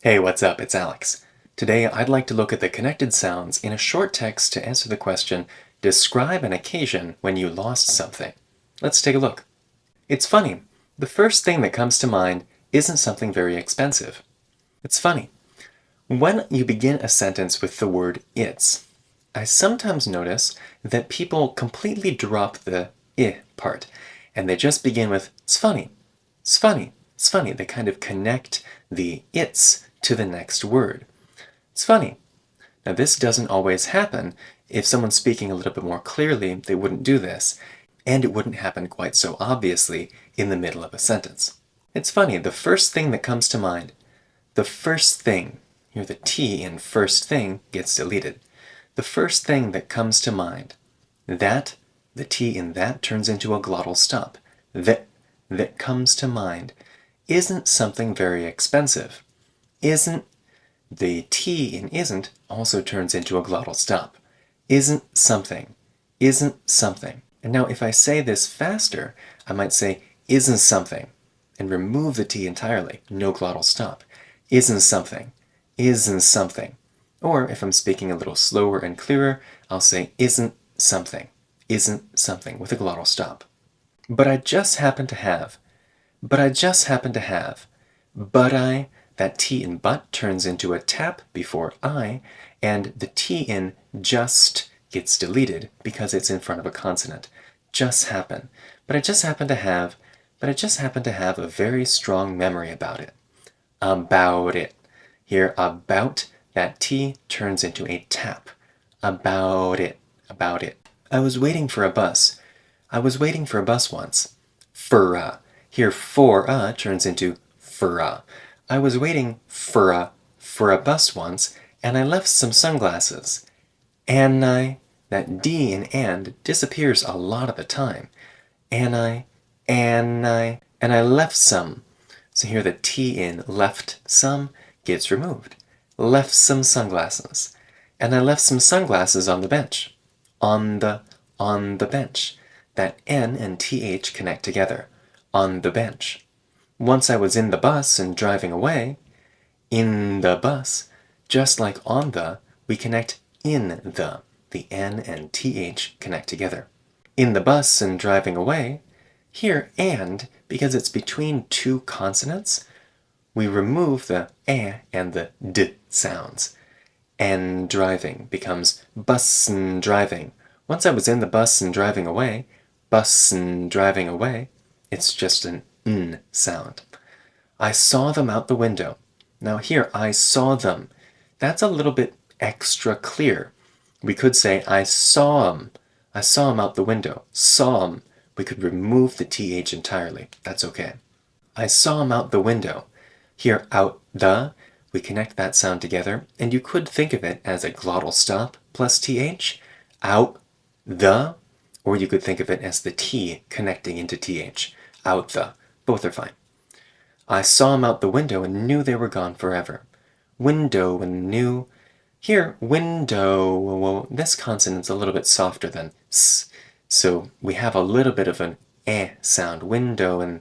Hey, what's up? It's Alex. Today I'd like to look at the connected sounds in a short text to answer the question, describe an occasion when you lost something. Let's take a look. It's funny. The first thing that comes to mind isn't something very expensive. It's funny. When you begin a sentence with the word it's, I sometimes notice that people completely drop the I part, and they just begin with, it's funny, it's funny, it's funny. They kind of connect the it's to the next word. It's funny. Now this doesn't always happen. If someone's speaking a little bit more clearly, they wouldn't do this, and it wouldn't happen quite so obviously in the middle of a sentence. It's funny, the first thing that comes to mind, the first thing, here the T in first thing gets deleted. The first thing that comes to mind, that, the T in that turns into a glottal stop. That comes to mind isn't something very expensive. Isn't, the T in isn't also turns into a glottal stop. Isn't something. And now if I say this faster, I might say isn't something and remove the T entirely. No glottal stop. Isn't something. Or if I'm speaking a little slower and clearer, I'll say isn't something with a glottal stop. But I just happen to have. That T in but turns into a tap before I, and the T in just gets deleted because it's in front of a consonant. Just happen. But I just happen to have a very strong memory about it. About it. Here, about, that T turns into a tap. About it. I was waiting for a bus. Once. Furra. Here, for turns into furra. I was waiting for a bus once, and I left some sunglasses. And that D in and disappears a lot of the time. And I left some. So here the T in left some gets removed. Left some sunglasses. And I left some sunglasses on the bench. On the bench. That N and TH connect together. On the bench. Once I was in the bus and driving away, in the bus, just like on the, we connect in the N and TH connect together. In the bus and driving away, here and, because it's between two consonants, we remove the and the d sounds. And driving becomes bus and driving. Once I was in the bus and driving away, it's just an n sound. I saw them out the window. Now here, I saw them. That's a little bit extra clear. We could say, I saw them. I saw them out the window. Saw them. We could remove the TH entirely. That's okay. I saw them out the window. Here, out the, we connect that sound together, and you could think of it as a glottal stop plus TH. Out the, or you could think of it as the T connecting into TH. Out the. Both are fine. I saw them out the window and knew they were gone forever. Window and knew. Here, window, well, this consonant's a little bit softer than s, so we have a little bit of an eh sound. Window and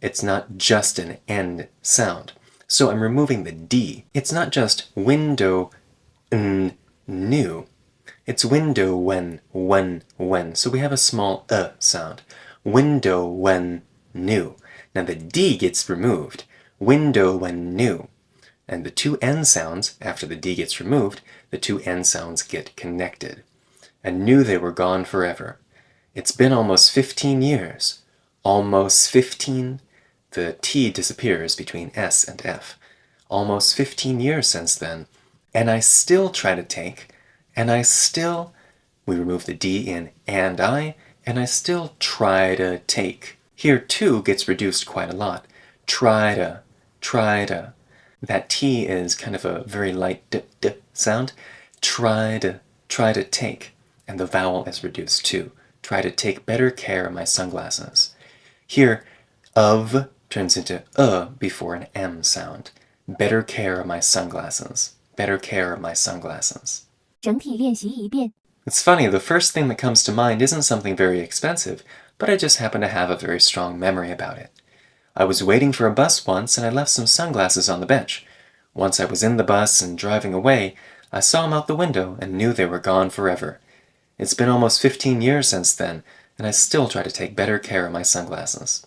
it's not just an end sound. So I'm removing the D. It's not just window and knew. It's window when. So we have a small sound. Window when new. Now the D gets removed. Window when new. And the two N sounds, after the D gets removed, the two N sounds get connected. I knew they were gone forever. It's been almost 15 years. Almost 15. The T disappears between S and F. Almost 15 years since then. And I still try to take, we remove the D in and I still try to take. Here, too gets reduced quite a lot. Try to. That T is kind of a very light d sound. Try to take. And the vowel is reduced too. Try to take better care of my sunglasses. Here, of turns into before an M sound. Better care of my sunglasses. Better care of my sunglasses. 整体练习一遍. It's funny, the first thing that comes to mind isn't something very expensive, but I just happen to have a very strong memory about it. I was waiting for a bus once and I left some sunglasses on the bench. Once I was in the bus and driving away, I saw them out the window and knew they were gone forever. It's been almost 15 years since then, and I still try to take better care of my sunglasses.